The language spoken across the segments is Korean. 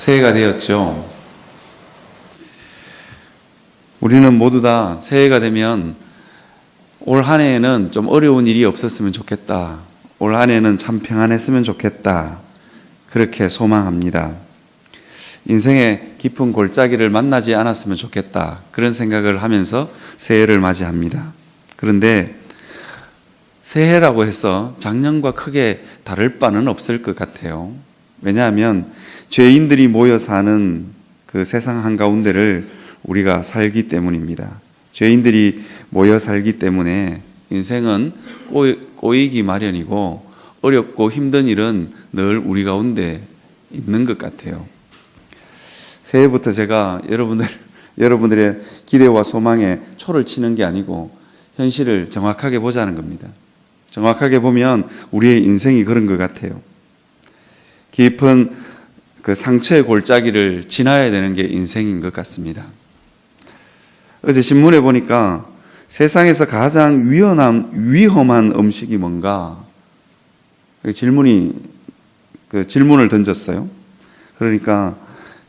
새해가 되었죠. 우리는 모두 다 새해가 되면 올 한 해에는 좀 어려운 일이 없었으면 좋겠다. 올 한 해는 참 평안했으면 좋겠다. 그렇게 소망합니다. 인생의 깊은 골짜기를 만나지 않았으면 좋겠다. 그런 생각을 하면서 새해를 맞이합니다. 그런데 새해라고 해서 작년과 크게 다를 바는 없을 것 같아요. 왜냐하면 죄인들이 모여 사는 그 세상 한가운데를 우리가 살기 때문입니다. 죄인들이 모여 살기 때문에 인생은 꼬이기 마련이고 어렵고 힘든 일은 늘 우리 가운데 있는 것 같아요. 새해부터 제가 여러분들의 기대와 소망에 초를 치는 게 아니고 현실을 정확하게 보자는 겁니다. 정확하게 보면 우리의 인생이 그런 것 같아요. 깊은 그 상처의 골짜기를 지나야 되는 게 인생인 것 같습니다. 어제 신문에 보니까 세상에서 가장 위험한 음식이 뭔가 질문을 던졌어요. 그러니까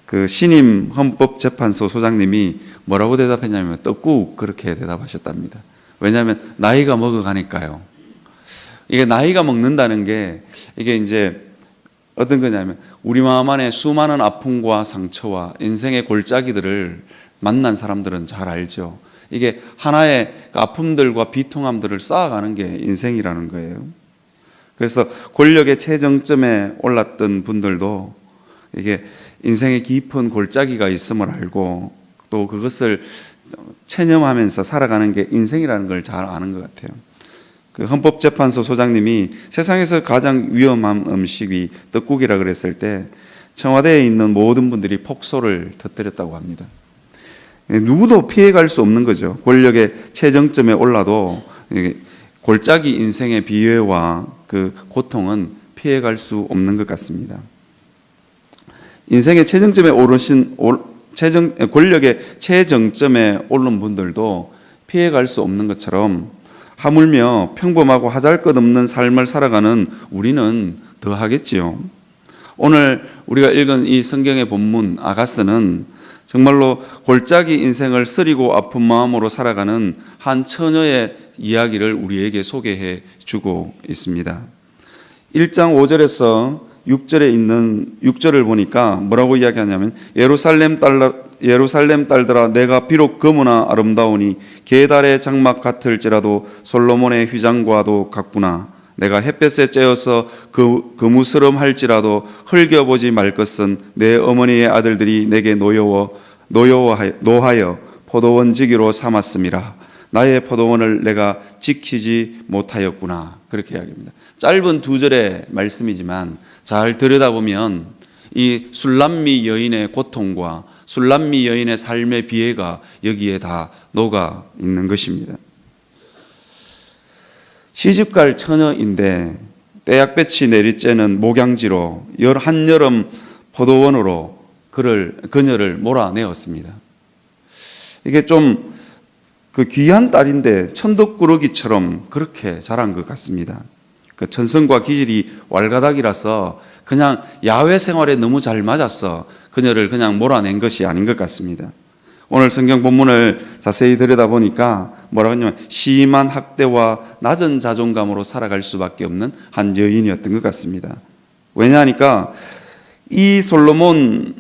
그 신임 헌법재판소 소장님이 뭐라고 대답했냐면 떡국 그렇게 대답하셨답니다. 왜냐하면 나이가 먹어가니까요. 이게 나이가 먹는다는 게 이게 이제 어떤 거냐면 우리 마음 안에 수많은 아픔과 상처와 인생의 골짜기들을 만난 사람들은 잘 알죠. 이게 하나의 아픔들과 비통함들을 쌓아가는 게 인생이라는 거예요. 그래서 권력의 최정점에 올랐던 분들도 이게 인생의 깊은 골짜기가 있음을 알고 또 그것을 체념하면서 살아가는 게 인생이라는 걸 잘 아는 것 같아요. 그 헌법재판소 소장님이 세상에서 가장 위험한 음식이 떡국이라 그랬을 때 청와대에 있는 모든 분들이 폭소를 터뜨렸다고 합니다. 누구도 피해갈 수 없는 거죠. 권력의 최정점에 올라도 골짜기 인생의 비애와 그 고통은 피해갈 수 없는 것 같습니다. 인생의 최정점에 권력의 최정점에 오른 분들도 피해갈 수 없는 것처럼 하물며 평범하고 하잘것없는 삶을 살아가는 우리는 더 하겠지요. 오늘 우리가 읽은 이 성경의 본문 아가스는 정말로 골짜기 인생을 쓰리고 아픈 마음으로 살아가는 한 처녀의 이야기를 우리에게 소개해 주고 있습니다. 1장 5절에서 6절을 보니까 뭐라고 이야기하냐면 예루살렘 딸들아 내가 비록 거무나 아름다우니 계달의 장막 같을지라도 솔로몬의 휘장과도 같구나. 내가 햇볕에 쬐어서 거무스름할지라도 흘겨보지 말 것은 내 어머니의 아들들이 내게 노하여 포도원지기로 삼았음이라. 나의 포도원을 내가 지키지 못하였구나. 그렇게 이야기합니다. 짧은 2절의 말씀이지만 잘 들여다보면 이 술람미 여인의 고통과 술람미 여인의 삶의 비애가 여기에 다 녹아 있는 것입니다. 시집갈 처녀인데 떼약볕이 내리쬐는 목양지로 한여름 포도원으로 그녀를 몰아내었습니다. 이게 좀 그 귀한 딸인데 천덕꾸러기처럼 그렇게 자란 것 같습니다. 그 천성과 기질이 왈가닥이라서 그냥 야외 생활에 너무 잘 맞았어 그녀를 그냥 몰아낸 것이 아닌 것 같습니다. 오늘 성경 본문을 자세히 들여다보니까 뭐라고 하냐면 심한 학대와 낮은 자존감으로 살아갈 수밖에 없는 한 여인이었던 것 같습니다. 왜냐하니까 이 술람미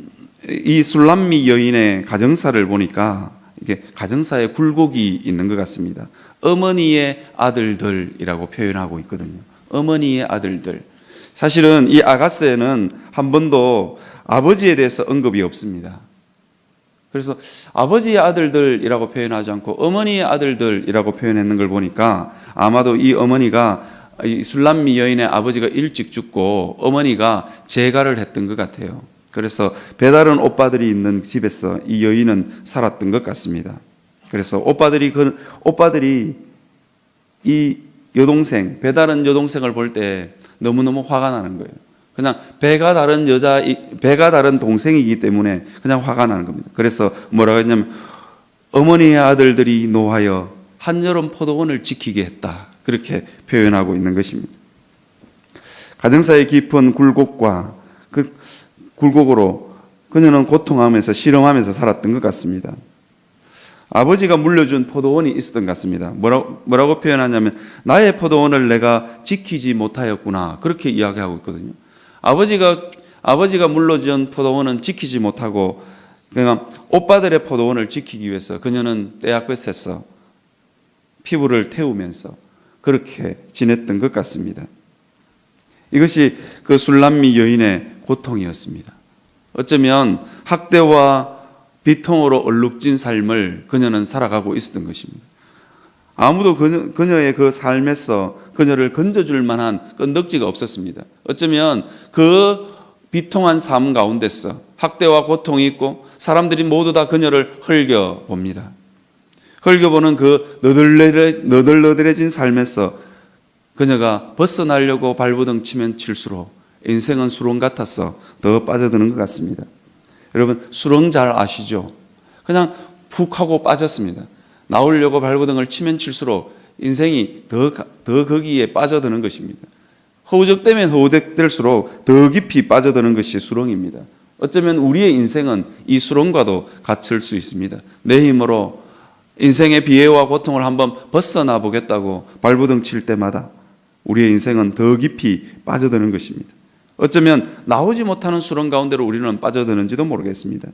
여인의 가정사를 보니까 이게 가정사에 굴곡이 있는 것 같습니다. 어머니의 아들들이라고 표현하고 있거든요. 어머니의 아들들. 사실은 이 아가스에는 한 번도 아버지에 대해서 언급이 없습니다. 그래서 아버지의 아들들이라고 표현하지 않고 어머니의 아들들이라고 표현했는 걸 보니까 아마도 이 어머니가 이 술람미 여인의 아버지가 일찍 죽고 어머니가 재가를 했던 것 같아요. 그래서 배다른 오빠들이 있는 집에서 이 여인은 살았던 것 같습니다. 그래서 오빠들이 이 배다른 여동생을 볼 때 너무너무 화가 나는 거예요. 그냥 배가 다른 동생이기 때문에 그냥 화가 나는 겁니다. 그래서 뭐라고 했냐면 어머니의 아들들이 노하여 한여름 포도원을 지키게 했다. 그렇게 표현하고 있는 것입니다. 가정사의 깊은 굴곡으로 그녀는 고통하면서 실험하면서 살았던 것 같습니다. 아버지가 물려준 포도원이 있었던 것 같습니다. 뭐라고 표현하냐면 나의 포도원을 내가 지키지 못하였구나, 그렇게 이야기하고 있거든요. 아버지가 물려준 포도원은 지키지 못하고 그냥 오빠들의 포도원을 지키기 위해서 그녀는 떼약볕에서 피부를 태우면서 그렇게 지냈던 것 같습니다. 이것이 그 술람미 여인의 고통이었습니다. 어쩌면 학대와 비통으로 얼룩진 삶을 그녀는 살아가고 있었던 것입니다. 아무도 그녀의 그 삶에서 그녀를 건져줄 만한 건덕지가 없었습니다. 어쩌면 그 비통한 삶 가운데서 학대와 고통이 있고 사람들이 모두 다 그녀를 흘겨봅니다. 흘겨보는 그 너덜너덜해진 삶에서 그녀가 벗어나려고 발버둥 치면 칠수록 인생은 수렁 같아서 더 빠져드는 것 같습니다. 여러분, 수렁 잘 아시죠? 그냥 푹 하고 빠졌습니다. 나오려고 발버둥을 치면 칠수록 인생이 더 거기에 빠져드는 것입니다. 허우적대면 허우적댈수록 더 깊이 빠져드는 것이 수렁입니다. 어쩌면 우리의 인생은 이 수렁과도 같을 수 있습니다. 내 힘으로 인생의 비애와 고통을 한번 벗어나 보겠다고 발버둥 칠 때마다 우리의 인생은 더 깊이 빠져드는 것입니다. 어쩌면 나오지 못하는 수렁 가운데로 우리는 빠져드는지도 모르겠습니다.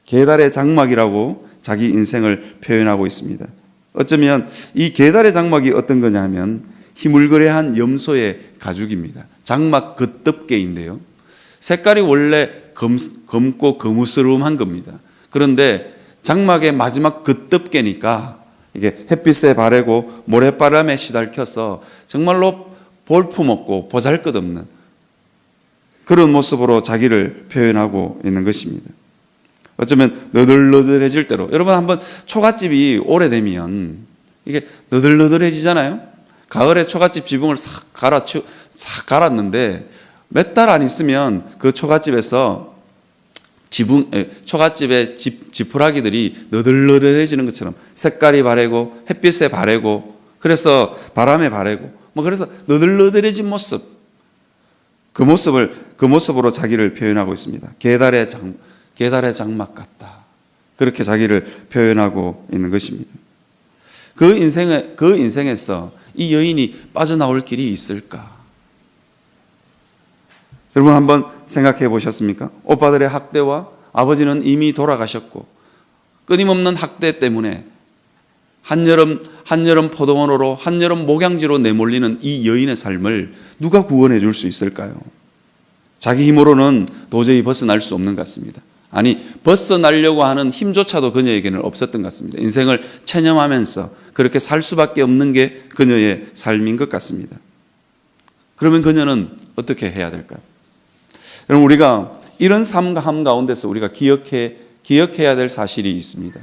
계달의 장막이라고 자기 인생을 표현하고 있습니다. 어쩌면 이 계달의 장막이 어떤 거냐 하면 희물그레한 염소의 가죽입니다. 장막 겉덮개인데요. 색깔이 원래 검고 거무스름한 겁니다. 그런데 장막의 마지막 겉덮개니까 이게 햇빛에 바래고 모래바람에 시달켜서 정말로 볼품없고 보잘것없는 그런 모습으로 자기를 표현하고 있는 것입니다. 어쩌면 너덜너덜해질 대로, 여러분 한번 초가집이 오래되면 이게 너덜너덜해지잖아요. 가을에 초가집 지붕을 싹 갈았는데 몇 달 안 있으면 그 초가집에서 초가집의 지푸라기들이 너덜너덜해지는 것처럼 색깔이 바래고 햇빛에 바래고 그래서 바람에 바래고 그래서 너덜너덜해진 모습, 그 모습으로 자기를 표현하고 있습니다. 계달의 장막 같다, 그렇게 자기를 표현하고 있는 것입니다. 그 인생에서 이 여인이 빠져나올 길이 있을까? 여러분 한번 생각해 보셨습니까? 오빠들의 학대와 아버지는 이미 돌아가셨고 끊임없는 학대 때문에 한여름 포도원으로 한여름 목양지로 내몰리는 이 여인의 삶을 누가 구원해 줄 수 있을까요? 자기 힘으로는 도저히 벗어날 수 없는 것 같습니다. 아니, 벗어나려고 하는 힘조차도 그녀에게는 없었던 것 같습니다. 인생을 체념하면서 그렇게 살 수밖에 없는 게 그녀의 삶인 것 같습니다. 그러면 그녀는 어떻게 해야 될까요? 여러분, 우리가 이런 삶 가운데서 우리가 기억해야 될 사실이 있습니다.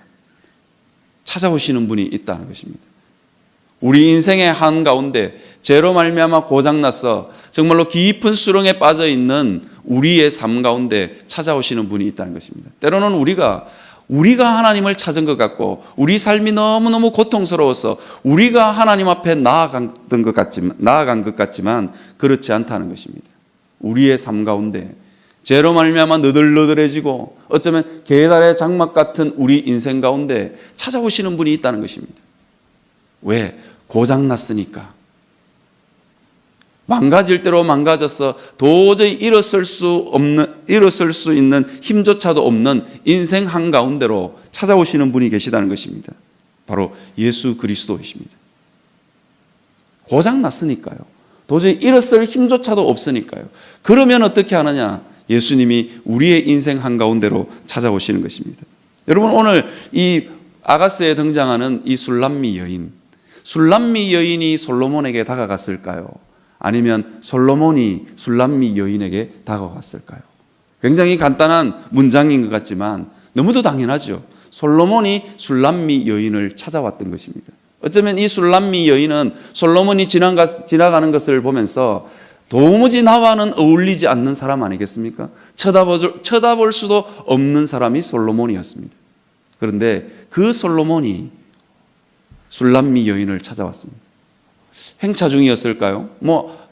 찾아오시는 분이 있다는 것입니다. 우리 인생의 한가운데 죄로 말미암아 고장나서 정말로 깊은 수렁에 빠져 있는 우리의 삶 가운데 찾아오시는 분이 있다는 것입니다. 때로는 우리가 하나님을 찾은 것 같고 우리 삶이 너무너무 고통스러워서 우리가 하나님 앞에 나아간 것 같지만 그렇지 않다는 것입니다. 우리의 삶 가운데 죄로 말미암아 너덜너덜해지고 어쩌면 계달의 장막 같은 우리 인생 가운데 찾아오시는 분이 있다는 것입니다. 왜? 고장났으니까. 망가질 대로 망가져서 도저히 일어설 수 있는 힘조차도 없는 인생 한가운데로 찾아오시는 분이 계시다는 것입니다. 바로 예수 그리스도이십니다. 고장났으니까요. 도저히 일어설 힘조차도 없으니까요. 그러면 어떻게 하느냐? 예수님이 우리의 인생 한가운데로 찾아오시는 것입니다. 여러분, 오늘 이 아가스에 등장하는 이 술람미 여인이 솔로몬에게 다가갔을까요? 아니면 솔로몬이 술람미 여인에게 다가갔을까요? 굉장히 간단한 문장인 것 같지만 너무도 당연하죠. 솔로몬이 술람미 여인을 찾아왔던 것입니다. 어쩌면 이 술람미 여인은 솔로몬이 지나가는 것을 보면서 도무지 나와는 어울리지 않는 사람 아니겠습니까? 쳐다볼 수도 없는 사람이 솔로몬이었습니다. 그런데 그 솔로몬이 술람미 여인을 찾아왔습니다. 행차 중이었을까요?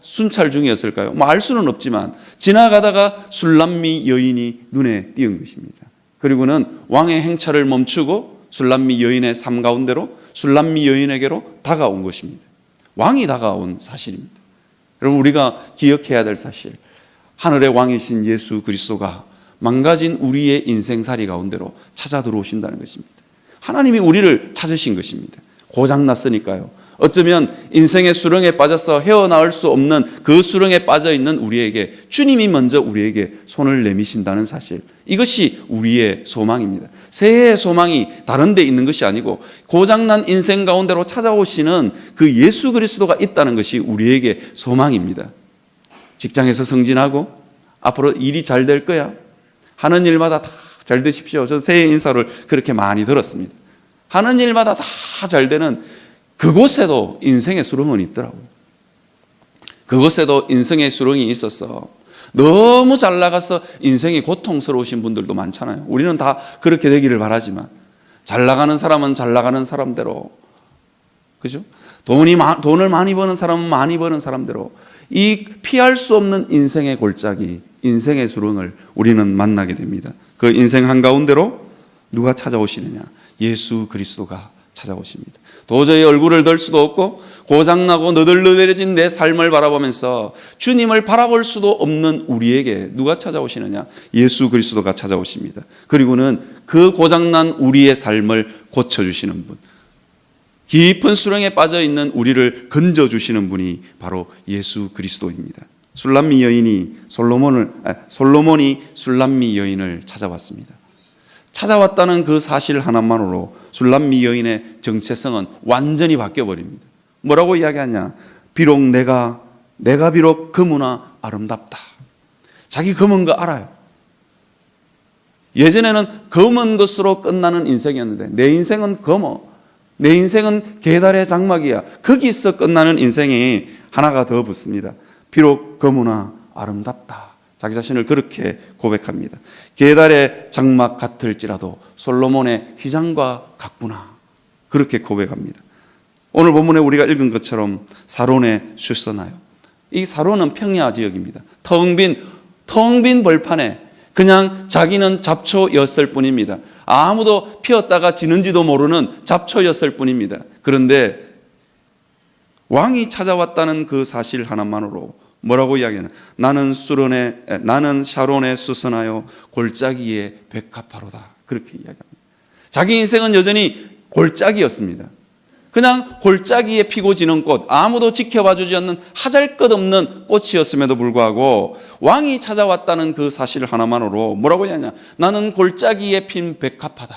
순찰 중이었을까요? 뭐 알 수는 없지만 지나가다가 술람미 여인이 눈에 띄은 것입니다. 그리고는 왕의 행차를 멈추고 술람미 여인의 삶 가운데로 술람미 여인에게로 다가온 것입니다. 왕이 다가온 사실입니다. 여러분, 우리가 기억해야 될 사실, 하늘의 왕이신 예수 그리스도가 망가진 우리의 인생살이 가운데로 찾아 들어오신다는 것입니다. 하나님이 우리를 찾으신 것입니다. 고장났으니까요. 어쩌면 인생의 수렁에 빠져서 헤어나올 수 없는 그 수렁에 빠져있는 우리에게 주님이 먼저 우리에게 손을 내미신다는 사실, 이것이 우리의 소망입니다. 새해의 소망이 다른 데 있는 것이 아니고 고장난 인생 가운데로 찾아오시는 그 예수 그리스도가 있다는 것이 우리에게 소망입니다. 직장에서 승진하고 앞으로 일이 잘 될 거야, 하는 일마다 다 잘 되십시오. 저는 새해 인사를 그렇게 많이 들었습니다. 하는 일마다 다 잘 되는 그곳에도 인생의 수렁은 있더라고요. 그곳에도 인생의 수렁이 있어서 너무 잘 나가서 인생이 고통스러우신 분들도 많잖아요. 우리는 다 그렇게 되기를 바라지만 잘 나가는 사람은 잘 나가는 사람대로, 그죠? 돈을 많이 버는 사람은 많이 버는 사람대로 이 피할 수 없는 인생의 골짜기, 인생의 수렁을 우리는 만나게 됩니다. 그 인생 한가운데로 누가 찾아오시느냐? 예수 그리스도가 찾아오십니다. 도저히 얼굴을 들 수도 없고 고장나고 너덜너덜해진 내 삶을 바라보면서 주님을 바라볼 수도 없는 우리에게 누가 찾아오시느냐? 예수 그리스도가 찾아오십니다. 그리고는 그 고장난 우리의 삶을 고쳐주시는 분, 깊은 수렁에 빠져있는 우리를 건져주시는 분이 바로 예수 그리스도입니다. 술람미 여인이 솔로몬이 술람미 여인을 찾아왔습니다. 찾아왔다는 그 사실 하나만으로 술람미 여인의 정체성은 완전히 바뀌어버립니다. 뭐라고 이야기하냐? 비록 내가 비록 검으나 아름답다. 자기 검은 거 알아요. 예전에는 검은 것으로 끝나는 인생이었는데 내 인생은 검어, 내 인생은 계달의 장막이야. 거기서 끝나는 인생이 하나가 더 붙습니다. 비록 검으나 아름답다. 자기 자신을 그렇게 고백합니다. 계달의 장막 같을지라도 솔로몬의 휘장과 같구나. 그렇게 고백합니다. 오늘 본문에 우리가 읽은 것처럼 사론에 슛서나요. 이 사론은 평야 지역입니다. 텅 빈 벌판에 그냥 자기는 잡초였을 뿐입니다. 아무도 피었다가 지는지도 모르는 잡초였을 뿐입니다. 그런데 왕이 찾아왔다는 그 사실 하나만으로 뭐라고 이야기하냐? 나는 샤론에 수선하여 골짜기에 백합화로다. 그렇게 이야기합니다. 자기 인생은 여전히 골짜기였습니다. 그냥 골짜기에 피고 지는 꽃, 아무도 지켜봐주지 않는 하잘것없는 꽃이었음에도 불구하고 왕이 찾아왔다는 그 사실 하나만으로 뭐라고 하냐? 나는 골짜기에 핀 백합화다.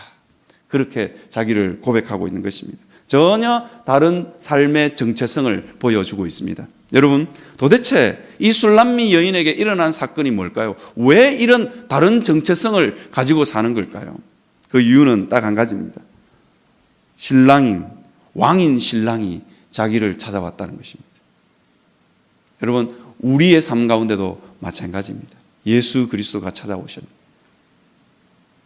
그렇게 자기를 고백하고 있는 것입니다. 전혀 다른 삶의 정체성을 보여주고 있습니다. 여러분, 도대체 이 술람미 여인에게 일어난 사건이 뭘까요? 왜 이런 다른 정체성을 가지고 사는 걸까요? 그 이유는 딱 한 가지입니다. 왕인 신랑이 자기를 찾아왔다는 것입니다. 여러분, 우리의 삶 가운데도 마찬가지입니다. 예수 그리스도가 찾아오셨습니다.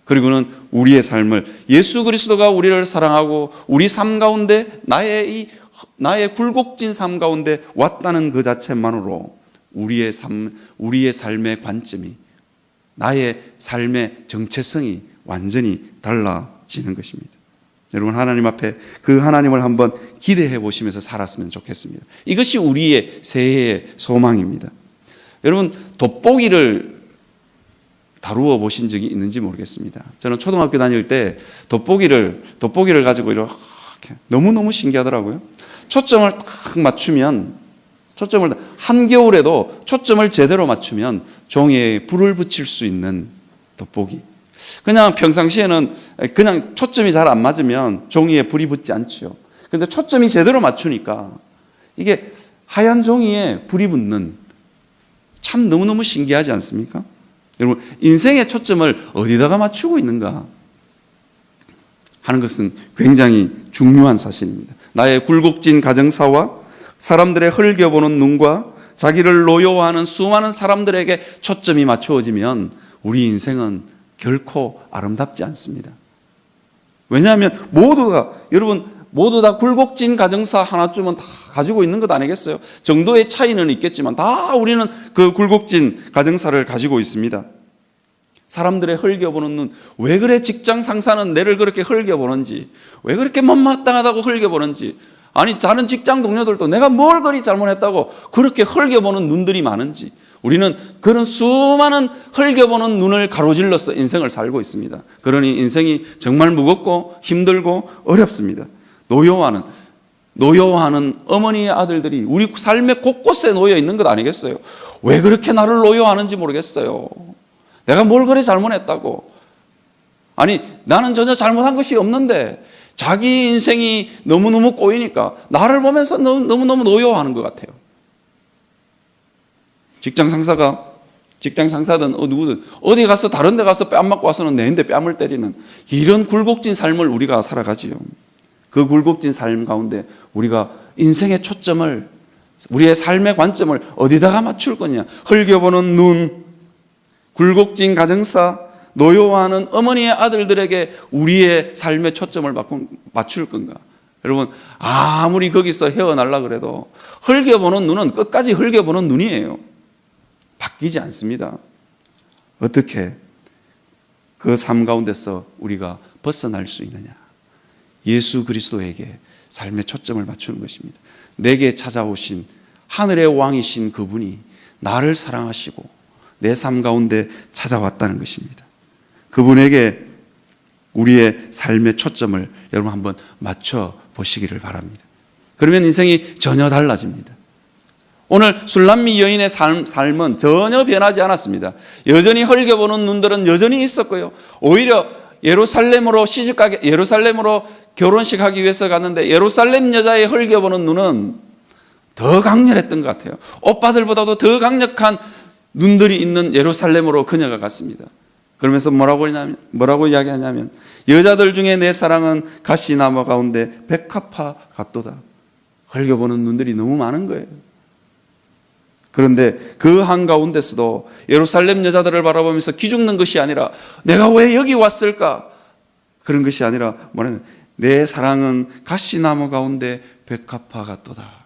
그리고는 우리의 삶을 예수 그리스도가 우리를 사랑하고 우리 삶 가운데 나의 굴곡진 삶 가운데 왔다는 그 자체만으로 우리의 삶의 관점이, 나의 삶의 정체성이 완전히 달라지는 것입니다. 여러분, 하나님 앞에 그 하나님을 한번 기대해 보시면서 살았으면 좋겠습니다. 이것이 우리의 새해의 소망입니다. 여러분, 돋보기를 다루어 보신 적이 있는지 모르겠습니다. 저는 초등학교 다닐 때 돋보기를 가지고 이렇게 너무너무 신기하더라고요. 초점을 딱 맞추면, 한겨울에도 초점을 제대로 맞추면 종이에 불을 붙일 수 있는 돋보기. 그냥 평상시에는 그냥 초점이 잘 안 맞으면 종이에 불이 붙지 않죠. 그런데 초점이 제대로 맞추니까 이게 하얀 종이에 불이 붙는, 참 너무너무 신기하지 않습니까? 여러분, 인생의 초점을 어디다가 맞추고 있는가 하는 것은 굉장히 중요한 사실입니다. 나의 굴곡진 가정사와 사람들의 흘겨보는 눈과 자기를 노여워하는 수많은 사람들에게 초점이 맞추어지면 우리 인생은 결코 아름답지 않습니다. 왜냐하면 모두 다 굴곡진 가정사 하나쯤은 다 가지고 있는 것 아니겠어요? 정도의 차이는 있겠지만 다 우리는 그 굴곡진 가정사를 가지고 있습니다. 사람들의 흘겨보는 눈, 왜 그래 직장 상사는 내를 그렇게 흘겨보는지, 왜 그렇게 못마땅하다고 흘겨보는지, 아니 다른 직장 동료들도 내가 뭘 그리 잘못했다고 그렇게 흘겨보는 눈들이 많은지, 우리는 그런 수많은 흘겨보는 눈을 가로질러서 인생을 살고 있습니다. 그러니 인생이 정말 무겁고 힘들고 어렵습니다. 노여워하는 어머니의 아들들이 우리 삶의 곳곳에 놓여 있는 것 아니겠어요? 왜 그렇게 나를 노여워하는지 모르겠어요. 내가 뭘 그래 잘못했다고. 아니 나는 전혀 잘못한 것이 없는데 자기 인생이 너무너무 꼬이니까 나를 보면서 너무너무 노여워하는 것 같아요. 직장 상사든 누구든 어디 가서 다른 데 가서 뺨 맞고 와서는 내인데 뺨을 때리는 이런 굴곡진 삶을 우리가 살아가지요. 그 굴곡진 삶 가운데 우리가 인생의 초점을, 우리의 삶의 관점을 어디다가 맞출 거냐. 흘겨보는 눈, 굴곡진 가정사, 노여워하는 어머니의 아들들에게 우리의 삶의 초점을 맞출 건가. 여러분 아무리 거기서 헤어나려고 그래도 흘겨보는 눈은 끝까지 흘겨보는 눈이에요. 바뀌지 않습니다. 어떻게 그 삶 가운데서 우리가 벗어날 수 있느냐. 예수 그리스도에게 삶의 초점을 맞추는 것입니다. 내게 찾아오신 하늘의 왕이신 그분이 나를 사랑하시고 내 삶 가운데 찾아왔다는 것입니다. 그분에게 우리의 삶의 초점을 여러분 한번 맞춰 보시기를 바랍니다. 그러면 인생이 전혀 달라집니다. 오늘 술람미 여인의 삶은 전혀 변하지 않았습니다. 여전히 흘겨보는 눈들은 여전히 있었고요. 오히려 예루살렘으로 결혼식 하기 위해서 갔는데 예루살렘 여자의 흘겨보는 눈은 더 강렬했던 것 같아요. 오빠들보다도 더 강력한 눈들이 있는 예루살렘으로 그녀가 갔습니다. 그러면서 뭐라고 이야기하냐면 여자들 중에 내 사랑은 가시나무 가운데 백합화 같도다. 흘겨보는 눈들이 너무 많은 거예요. 그런데 그 한가운데서도 예루살렘 여자들을 바라보면서 기죽는 것이 아니라 내가 왜 여기 왔을까? 그런 것이 아니라 뭐냐면 내 사랑은 가시나무 가운데 백합화 같도다.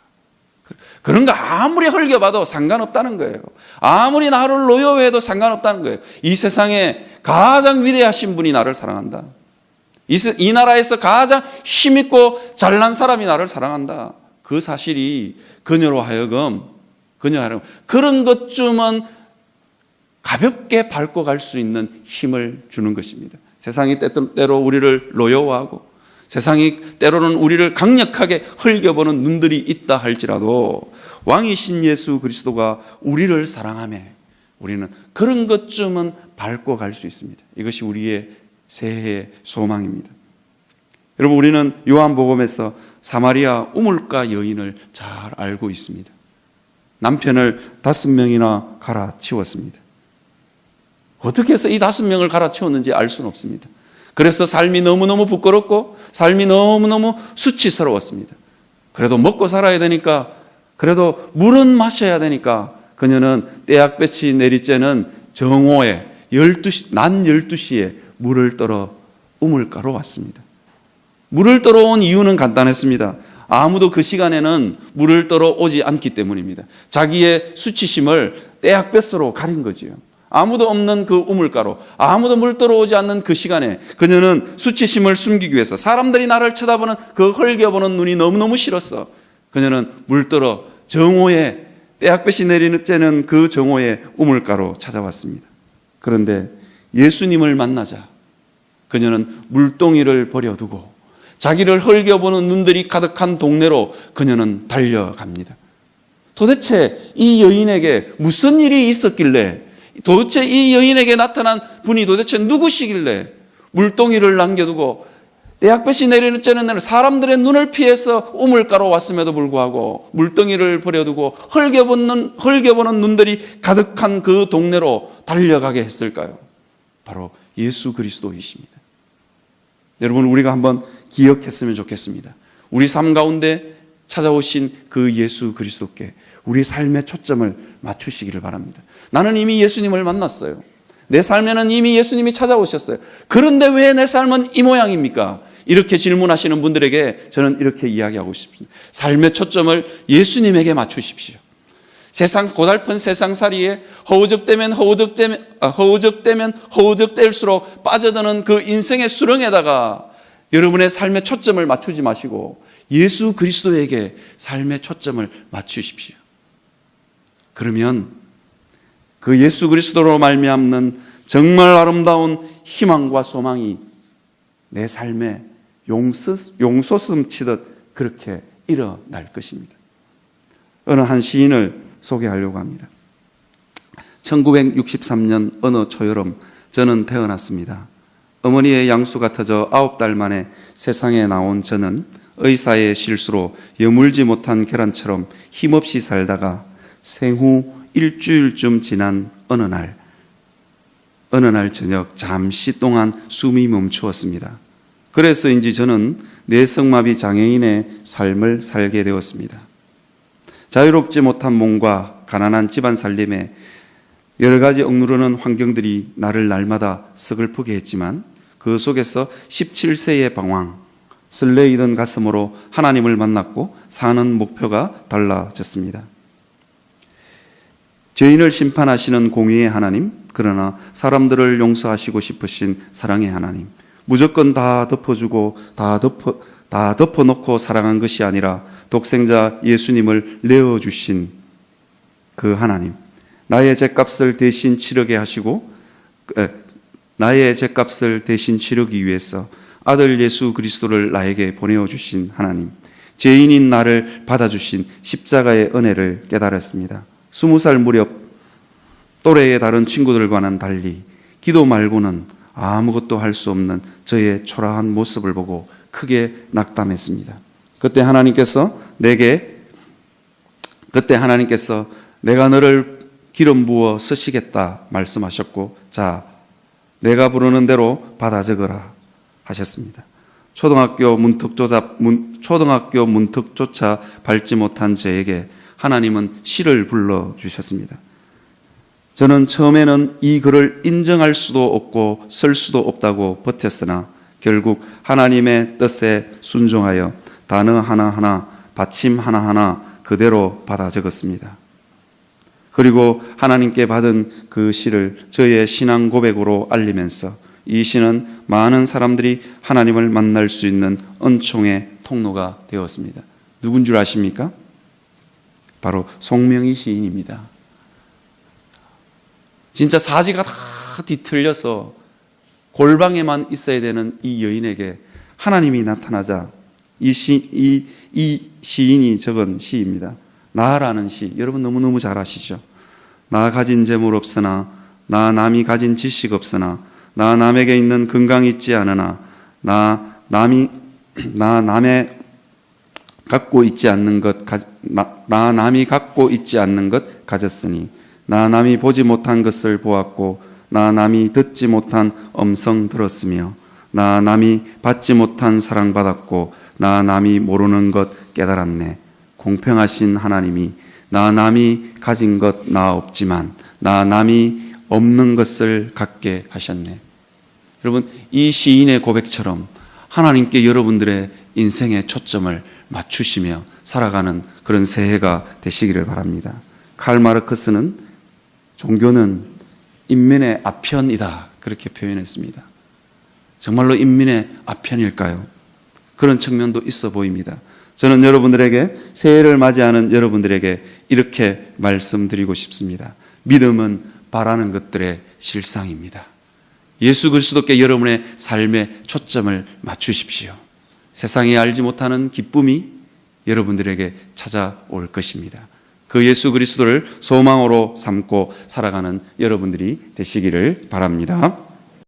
그런 거 아무리 흘겨봐도 상관없다는 거예요. 아무리 나를 노여워해도 상관없다는 거예요. 이 세상에 가장 위대하신 분이 나를 사랑한다. 이 나라에서 가장 힘있고 잘난 사람이 나를 사랑한다. 그 사실이 그녀로 하여금 그런 것쯤은 가볍게 밟고 갈 수 있는 힘을 주는 것입니다. 세상이 때로 우리를 노여워하고 세상이 때로는 우리를 강력하게 흘겨보는 눈들이 있다 할지라도 왕이신 예수 그리스도가 우리를 사랑하며 우리는 그런 것쯤은 밟고 갈 수 있습니다. 이것이 우리의 새해의 소망입니다. 여러분 우리는 요한복음에서 사마리아 우물가 여인을 잘 알고 있습니다. 남편을 5명이나 갈아치웠습니다. 어떻게 해서 이 5명을 갈아치웠는지 알 수는 없습니다. 그래서 삶이 너무너무 부끄럽고 삶이 너무너무 수치스러웠습니다. 그래도 먹고 살아야 되니까, 그래도 물은 마셔야 되니까 그녀는 떼약볕이 내리쬐는 정오에 낮 12시에 물을 떨어 우물가로 왔습니다. 물을 떨어 온 이유는 간단했습니다. 아무도 그 시간에는 물을 떨어 오지 않기 때문입니다. 자기의 수치심을 떼약볕으로 가린 거지요. 아무도 없는 그 우물가로, 아무도 물 떨어 오지 않는 그 시간에 그녀는 수치심을 숨기기 위해서, 사람들이 나를 쳐다보는 그 흘겨보는 눈이 너무너무 싫었어. 그녀는 물 떨어 정오에, 떼약볕이 내리쬐는 그 정오에 우물가로 찾아왔습니다. 그런데 예수님을 만나자 그녀는 물동이를 버려두고 자기를 흘겨보는 눈들이 가득한 동네로 그녀는 달려갑니다. 도대체 이 여인에게 무슨 일이 있었길래, 도대체 이 여인에게 나타난 분이 도대체 누구시길래 물동이를 남겨두고 떼약볕이 내리쬐는 날 사람들의 눈을 피해서 우물가로 왔음에도 불구하고 물동이를 버려두고 흘겨보는 눈들이 가득한 그 동네로 달려가게 했을까요? 바로 예수 그리스도이십니다. 여러분 우리가 한번 기억했으면 좋겠습니다. 우리 삶 가운데 찾아오신 그 예수 그리스도께 우리 삶의 초점을 맞추시기를 바랍니다. 나는 이미 예수님을 만났어요. 내 삶에는 이미 예수님이 찾아오셨어요. 그런데 왜 내 삶은 이 모양입니까? 이렇게 질문하시는 분들에게 저는 이렇게 이야기하고 싶습니다. 삶의 초점을 예수님에게 맞추십시오. 고달픈 세상살이에 허우적대면서록 빠져드는 그 인생의 수렁에다가 여러분의 삶의 초점을 맞추지 마시고 예수 그리스도에게 삶의 초점을 맞추십시오. 그러면 그 예수 그리스도로 말미암는 정말 아름다운 희망과 소망이 내 삶에 용솟음 치듯 그렇게 일어날 것입니다. 어느 한 시인을 소개하려고 합니다. 1963년 어느 초여름 저는 태어났습니다. 어머니의 양수가 터져 9달 만에 세상에 나온 저는 의사의 실수로 여물지 못한 계란처럼 힘없이 살다가 생후 일주일쯤 지난 어느 날 저녁 잠시 동안 숨이 멈추었습니다. 그래서인지 저는 뇌성마비 장애인의 삶을 살게 되었습니다. 자유롭지 못한 몸과 가난한 집안 살림에 여러 가지 억누르는 환경들이 나를 날마다 서글프게 했지만 그 속에서 17세의 방황, 설레이던 가슴으로 하나님을 만났고 사는 목표가 달라졌습니다. 죄인을 심판하시는 공의의 하나님, 그러나 사람들을 용서하시고 싶으신 사랑의 하나님, 무조건 다 덮어주고 다 덮어놓고 사랑한 것이 아니라 독생자 예수님을 내어주신 그 하나님, 나의 죄값을 대신 치르기 위해서 아들 예수 그리스도를 나에게 보내어 주신 하나님, 죄인인 나를 받아주신 십자가의 은혜를 깨달았습니다. 20살 무렵 또래의 다른 친구들과는 달리 기도 말고는 아무것도 할 수 없는 저의 초라한 모습을 보고 크게 낙담했습니다. 그때 하나님께서 내가 너를 기름 부어 쓰시겠다 말씀하셨고, 자, 내가 부르는 대로 받아 적으라 하셨습니다. 초등학교 문턱조차 밟지 못한 저에게 하나님은 시를 불러주셨습니다. 저는 처음에는 이 글을 인정할 수도 없고 쓸 수도 없다고 버텼으나 결국 하나님의 뜻에 순종하여 단어 하나하나, 받침 하나하나 그대로 받아 적었습니다. 그리고 하나님께 받은 그 시를 저의 신앙 고백으로 알리면서 이 시는 많은 사람들이 하나님을 만날 수 있는 은총의 통로가 되었습니다. 누군 줄 아십니까? 바로 송명희 시인입니다. 진짜 사지가 다 뒤틀려서 골방에만 있어야 되는 이 여인에게 하나님이 나타나자 이 시인이 적은 시입니다. 나라는 시, 여러분 너무너무 잘 아시죠? 나 가진 재물 없으나, 나 남이 가진 지식 없으나, 나 남에게 있는 건강 있지 않으나, 나 남이 갖고 있지 않는 것 가졌으니, 나 남이 보지 못한 것을 보았고, 나 남이 듣지 못한 음성 들었으며, 나 남이 받지 못한 사랑받았고, 나 남이 모르는 것 깨달았네. 공평하신 하나님이 나 남이 가진 것 나 없지만 나 남이 없는 것을 갖게 하셨네. 여러분, 이 시인의 고백처럼 하나님께 여러분들의 인생의 초점을 맞추시며 살아가는 그런 새해가 되시기를 바랍니다. 칼 마르크스는 종교는 인민의 아편이다 그렇게 표현했습니다. 정말로 인민의 아편일까요? 그런 측면도 있어 보입니다. 저는 여러분들에게, 새해를 맞이하는 여러분들에게 이렇게 말씀드리고 싶습니다. 믿음은 바라는 것들의 실상입니다. 예수 그리스도께 여러분의 삶의 초점을 맞추십시오. 세상이 알지 못하는 기쁨이 여러분들에게 찾아올 것입니다. 그 예수 그리스도를 소망으로 삼고 살아가는 여러분들이 되시기를 바랍니다.